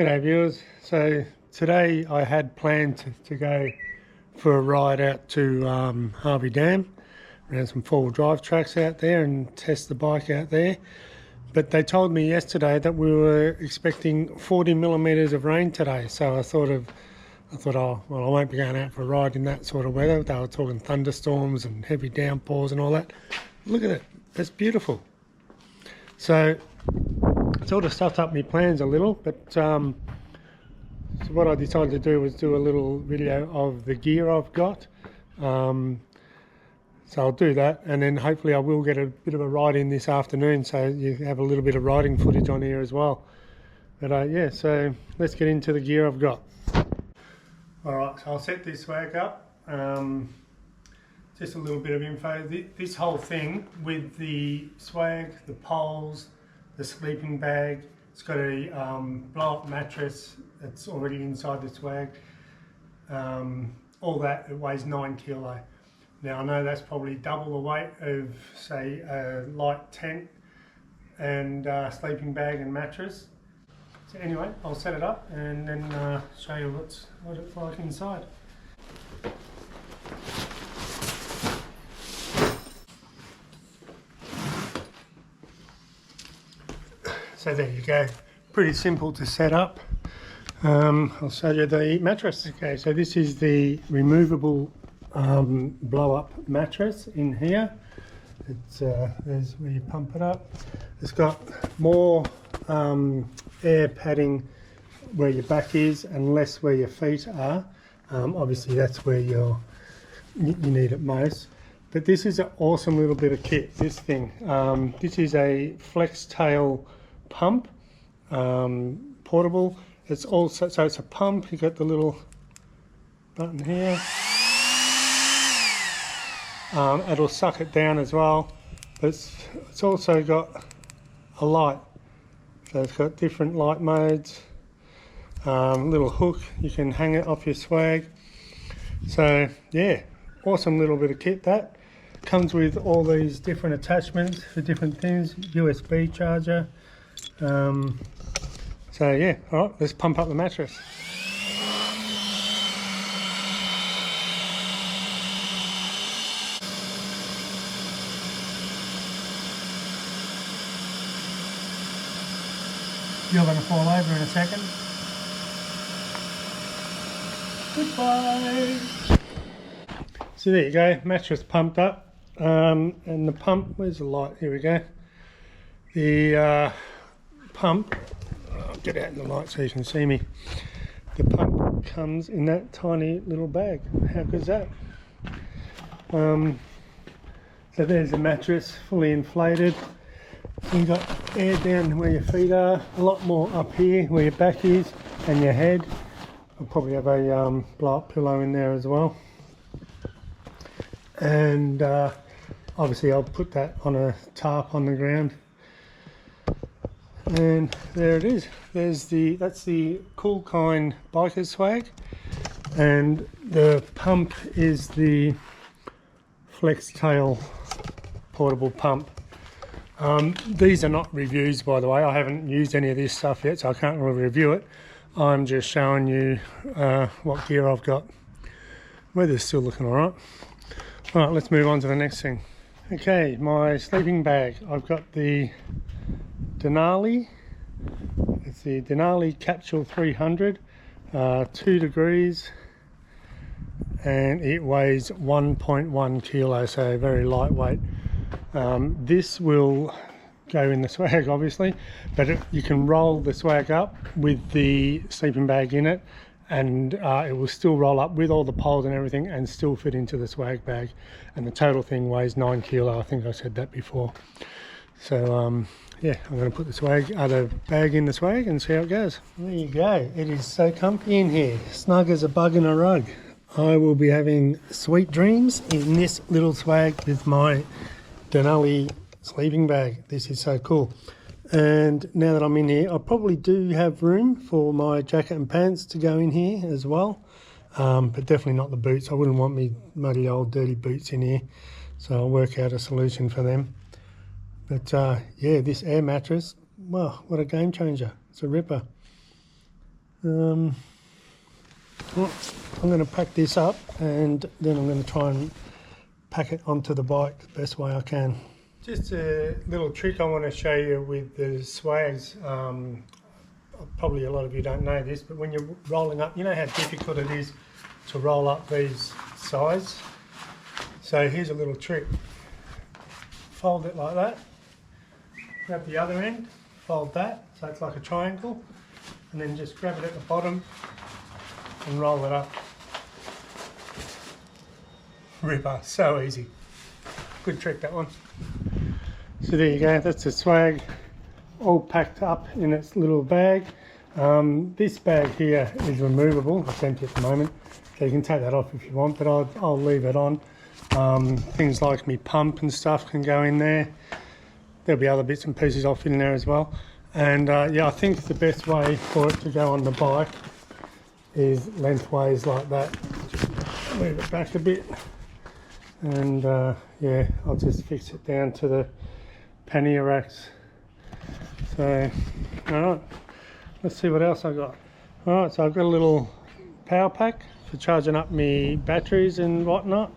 G'day viewers. So today I had planned to go for a ride out to Harvey Dam, around some four-wheel drive tracks out there and test the bike out there. But they told me yesterday that we were expecting 40 millimeters of rain today. So I thought, oh, well, I won't be going out for a ride in that sort of weather. They were talking thunderstorms and heavy downpours and all that. Look at it, that's beautiful. So sort of stuffed up my plans a little, but so what I decided to do was do a little video of the gear I've got. So I'll do that, and then hopefully I will get a bit of a ride in this afternoon, so you have a little bit of riding footage on here as well. But yeah, so let's get into the gear I've got. Alright, so I'll set this swag up. Just a little bit of info. This whole thing with the swag, the poles, the sleeping bag, it's got a blow-up mattress that's already inside the swag. All that, it weighs 9 kilo. Now I know that's probably double the weight of, say, a light tent and sleeping bag and mattress. So anyway, I'll set it up and then show you what it's like inside. So there you go, pretty simple to set up. I'll show you the mattress. Okay, so this is the removable blow-up mattress in here. It's there's where you pump it up. It's got more air padding where your back is and less where your feet are. Obviously that's where you need it most. But this is an awesome little bit of kit, this thing. This is a flex tail pump, portable. It's also, so it's a pump, you got the little button here. It'll suck it down as well, but it's also got a light, so it's got different light modes. Little hook, you can hang it off your swag. So yeah, awesome little bit of kit. That comes with all these different attachments for different things, USB charger. So yeah, all right, let's pump up the mattress. You're going to fall over in a second. Goodbye. So there you go, mattress pumped up, and the pump, where's the light? Here we go. The pump, I'll get out in the light so you can see me. The pump comes in that tiny little bag. How good's that? So there's the mattress, fully inflated. You've got air down where your feet are, a lot more up here where your back is and your head. I'll probably have a blow-up pillow in there as well. And obviously I'll put that on a tarp on the ground. And there it is. That's the Cool Kind biker swag, and the pump is the flex tail portable pump. These are not reviews, by the way. I haven't used any of this stuff yet, so I can't really review it. I'm just showing you what gear I've got. Weather's still looking all right. All right, let's move on to the next thing. Okay, my sleeping bag. I've got the Denali. It's the Denali Capsule 300, 2 degrees, and it weighs 1.1 kilo, so very lightweight. This will go in the swag, obviously, but you can roll the swag up with the sleeping bag in it, and it will still roll up with all the poles and everything and still fit into the swag bag. And the total thing weighs 9 kilo. I think I said that before. So yeah, I'm going to put the bag in the swag and see how it goes. There you go. It is so comfy in here, snug as a bug in a rug. I will be having sweet dreams in this little swag with my Denali sleeping bag. This is so cool. And now that I'm in here, I probably do have room for my jacket and pants to go in here as well, but definitely not the boots. I wouldn't want me muddy old dirty boots in here, so I'll work out a solution for them. But yeah, this air mattress, well, what a game changer. It's a ripper. Well, I'm going to pack this up and then I'm going to try and pack it onto the bike the best way I can. Just a little trick I want to show you with the swags. Probably a lot of you don't know this, but when you're rolling up, you know how difficult it is to roll up these sides. So here's a little trick. Fold it like that, grab the other end, fold that, so it's like a triangle, and then just grab it at the bottom and roll it up. Ripper, so easy. Good trick, that one. So there you go, that's the swag all packed up in its little bag. This bag here is removable, it's empty at the moment, so you can take that off if you want, but I'll leave it on. Things like me pump and stuff can go in there. There'll be other bits and pieces I'll fit in there as well. And yeah, I think the best way for it to go on the bike is lengthways like that. Just move it back a bit, and yeah, I'll just fix it down to the pannier racks. So, alright, let's see what else I got. Alright, so I've got a little power pack for charging up my batteries and whatnot.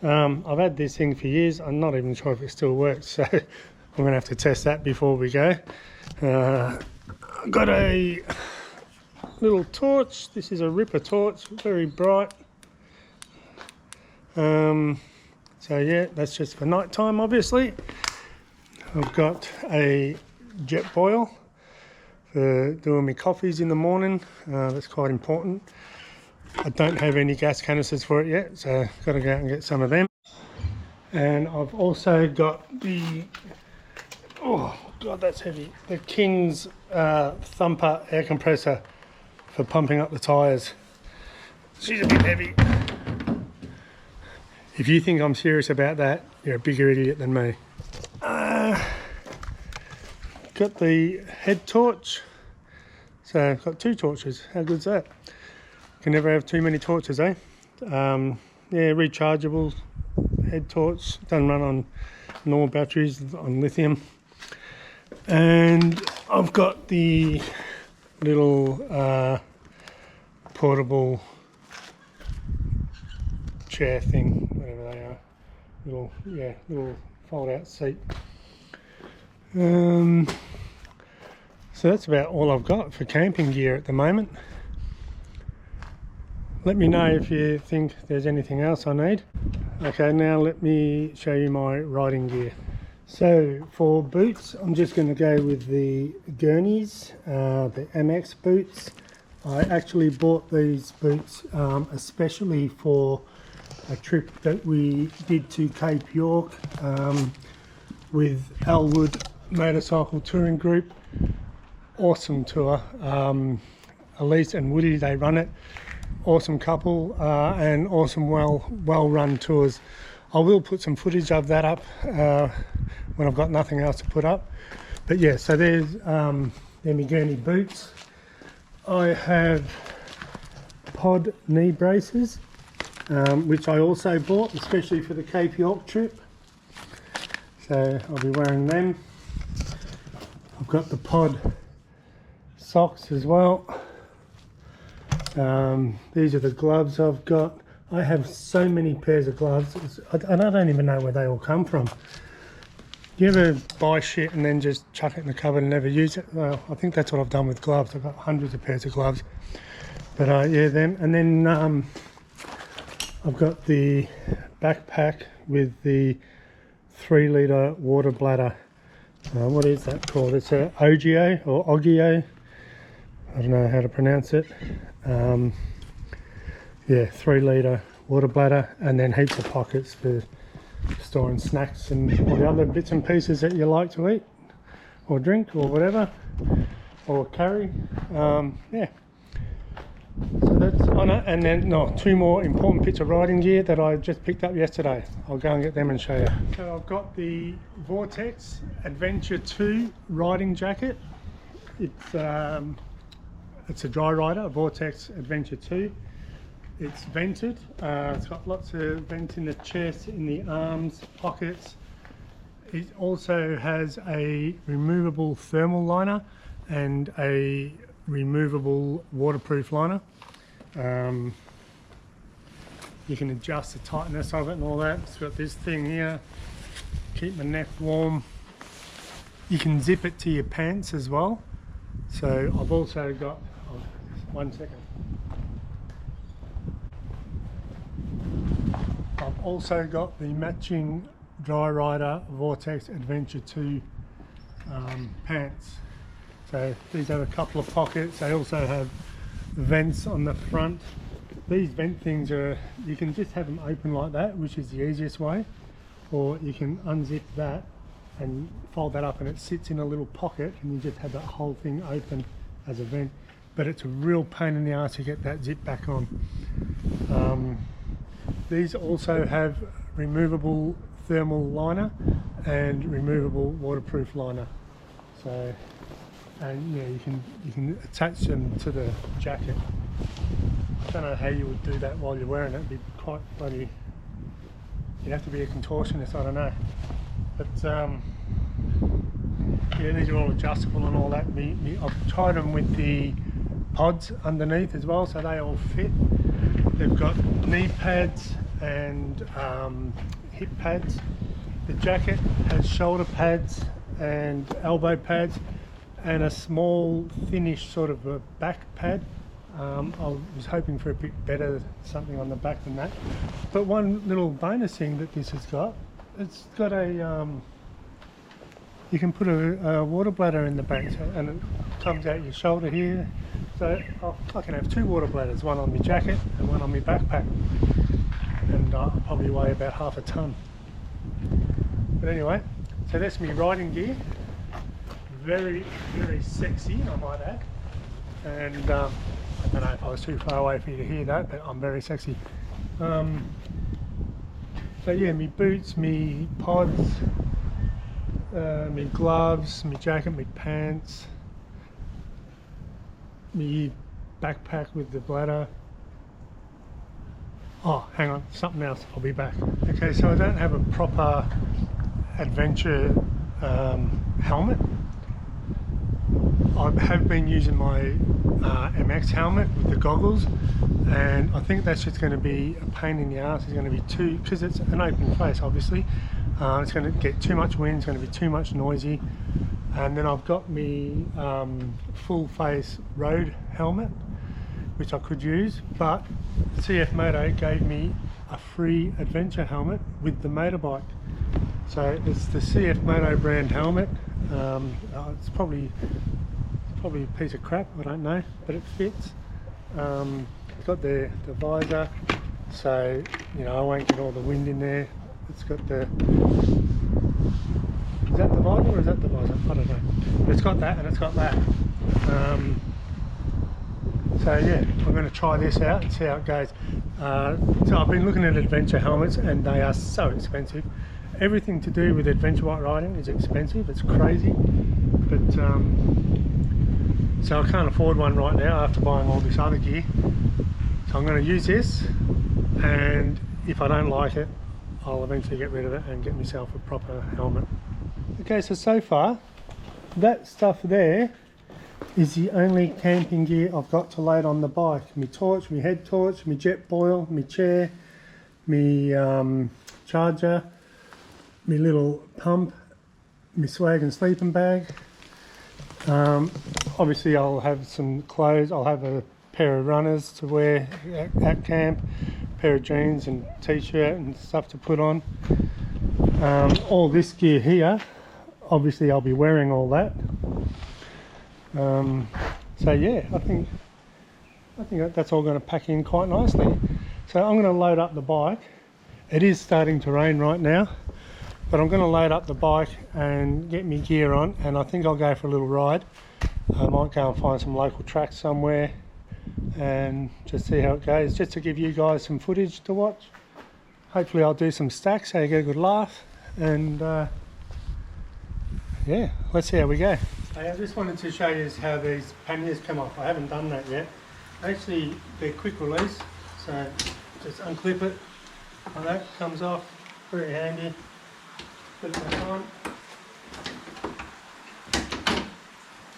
I've had this thing for years. I'm not even sure if it still works, so I'm going to have to test that before we go. I've got a little torch. This is a Ripper torch, very bright. So yeah, that's just for night time, obviously. I've got a jet boil for doing my coffees in the morning. That's quite important. I don't have any gas canisters for it yet, so I've got to go out and get some of them. And I've also got the, oh god, that's heavy, the King's Thumper air compressor for pumping up the tyres. She's a bit heavy. If you think I'm serious about that, you're a bigger idiot than me. Got the head torch, so I've got two torches. How good's that? Can never have too many torches, eh? Yeah, rechargeable head torch, doesn't run on normal batteries, on lithium. And I've got the little portable chair thing, whatever they are. Little fold out seat. So that's about all I've got for camping gear at the moment. Let me know if you think there's anything else I need. Okay, now let me show you my riding gear. So for boots, I'm just going to go with the Gurneys, the MX boots. I actually bought these boots especially for a trip that we did to Cape York with Elwood Motorcycle Touring Group. Awesome tour. Elise and Woody, they run it. Awesome couple and awesome well run tours. I will put some footage of that up when I've got nothing else to put up. But yeah, so there's the Gurney boots. I have pod knee braces, which I also bought especially for the Cape York trip. So I'll be wearing them. I've got the pod socks as well. These are the gloves I've got. I have so many pairs of gloves, and I don't even know where they all come from. Do you ever buy shit and then just chuck it in the cupboard and never use it? Well, I think that's what I've done with gloves. I've got hundreds of pairs of gloves. But yeah, them. And then I've got the backpack with the 3-litre water bladder. What is that called? It's a Ogio or Ogio. I don't know how to pronounce it. Yeah, 3-litre water bladder, and then heaps of pockets for storing snacks and all the other bits and pieces that you like to eat or drink or whatever, or carry. Yeah, so that's on it. And then two more important bits of riding gear that I just picked up yesterday. I'll go and get them and show you. So I've got the Vortex Adventure 2 riding jacket. It's a dry rider, a Vortex Adventure 2. It's vented. It's got lots of vents in the chest, in the arms, pockets. It also has a removable thermal liner and a removable waterproof liner. You can adjust the tightness of it and all that. It's got this thing here, keep my neck warm. You can zip it to your pants as well. So I've also got, oh, 1 second. I've also got the matching Dry Rider Vortex Adventure 2 pants. So these have a couple of pockets. They also have vents on the front. These vent things are, you can just have them open like that, which is the easiest way, or you can unzip that and fold that up and it sits in a little pocket and you just have that whole thing open as a vent. But it's a real pain in the ass to get that zip back on. These also have removable thermal liner and removable waterproof liner. So, and yeah, you can attach them to the jacket. I don't know how you would do that while you're wearing it. It'd be quite bloody, you'd have to be a contortionist, I don't know. But yeah, these are all adjustable and all that. I've tried them with the pods underneath as well, so they all fit. They've got knee pads and hip pads. The jacket has shoulder pads and elbow pads and a small thinnish sort of a back pad. I was hoping for a bit better something on the back than that. But one little bonus thing that this has got, it's got a you can put a water bladder in the back, so, and it comes out your shoulder here. So I can have 2 water bladders, one on my jacket and one on my backpack, and I'll probably weigh about half a ton. But anyway, so that's my riding gear. Very, very sexy, I might add. And I don't know if I was too far away for you to hear that, but I'm very sexy. So yeah, my boots, my pods, my gloves, my jacket, my pants, my backpack with the bladder. Oh, hang on, something else, I'll be back. Okay, so I don't have a proper adventure helmet. I have been using my MX helmet with the goggles, and I think that's just going to be a pain in the ass. It's going to be too, because it's an open face obviously, it's going to get too much wind, it's going to be too much noisy. And then I've got me full face road helmet, which I could use, but CFMOTO gave me a free adventure helmet with the motorbike. So it's the CFMOTO brand helmet. It's probably a piece of crap, I don't know, but it fits. It's got the visor, so you know I won't get all the wind in there. It's got the, is that the visor or is that the visor? I don't know. But it's got that and it's got that. So yeah, I'm going to try this out and see how it goes. So I've been looking at adventure helmets and they are so expensive. Everything to do with adventure bike riding is expensive, it's crazy. But so I can't afford one right now after buying all this other gear. So I'm going to use this, and if I don't like it, I'll eventually get rid of it and get myself a proper helmet. Okay, so far, that stuff there is the only camping gear I've got to load on the bike. My torch, my head torch, my jet boil, my chair, my charger, my little pump, my swag and sleeping bag. Obviously I'll have some clothes. I'll have a pair of runners to wear at camp, a pair of jeans and t-shirt and stuff to put on. All this gear here, obviously I'll be wearing all that. So yeah, I think that's all going to pack in quite nicely. So I'm going to load up the bike. It is starting to rain right now, but I'm going to load up the bike and get my gear on, and I think I'll go for a little ride. I might go and find some local tracks somewhere and just see how it goes, just to give you guys some footage to watch. Hopefully I'll do some stacks so you get a good laugh, and yeah, let's see how we go. I just wanted to show you how these panniers come off. I haven't done that yet. Actually, they're quick release, so just unclip it and that comes off. Very handy. Put it back on,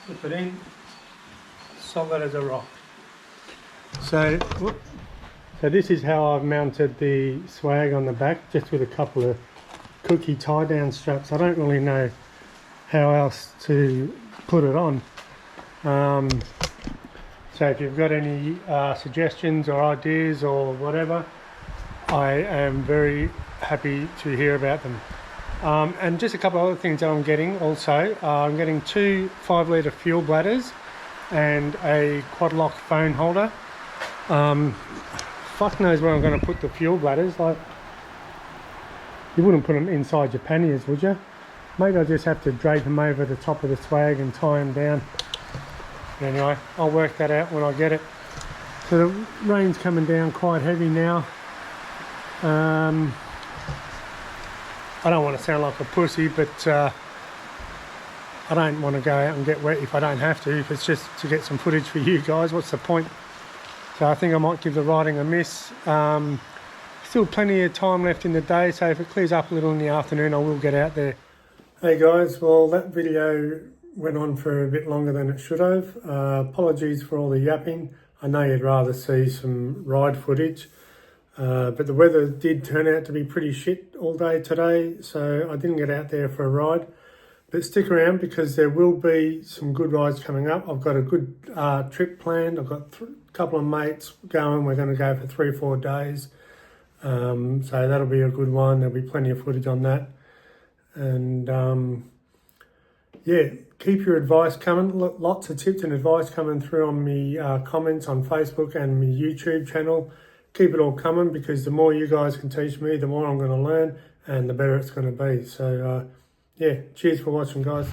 slip it in, solid as a rock. So this is how I've mounted the swag on the back, just with a couple of cookie tie down straps. I don't really know how else to put it on. So if you've got any suggestions or ideas or whatever, I am very happy to hear about them. And just a couple of other things that I'm getting also. I'm getting 2 5-litre fuel bladders and a quad lock phone holder. Fuck knows where I'm going to put the fuel bladders. Like, you wouldn't put them inside your panniers, would you? Maybe I'll just have to drape them over the top of the swag and tie them down. Anyway, I'll work that out when I get it. So the rain's coming down quite heavy now. I don't want to sound like a pussy, but I don't want to go out and get wet if I don't have to. If it's just to get some footage for you guys, what's the point? So I think I might give the riding a miss. Still plenty of time left in the day, so if it clears up a little in the afternoon, I will get out there. Hey guys, well that video went on for a bit longer than it should have. Apologies for all the yapping. I know you'd rather see some ride footage, but the weather did turn out to be pretty shit all day today, so I didn't get out there for a ride. But stick around because there will be some good rides coming up. I've got a good trip planned. I've got a couple of mates going. We're going to go for 3 or 4 days. So that'll be a good one. There'll be plenty of footage on that. And yeah, keep your advice coming. Lots of tips and advice coming through on me comments on Facebook and my YouTube channel. Keep it all coming, because the more you guys can teach me, the more I'm going to learn and the better it's going to be. So yeah, cheers for watching, guys.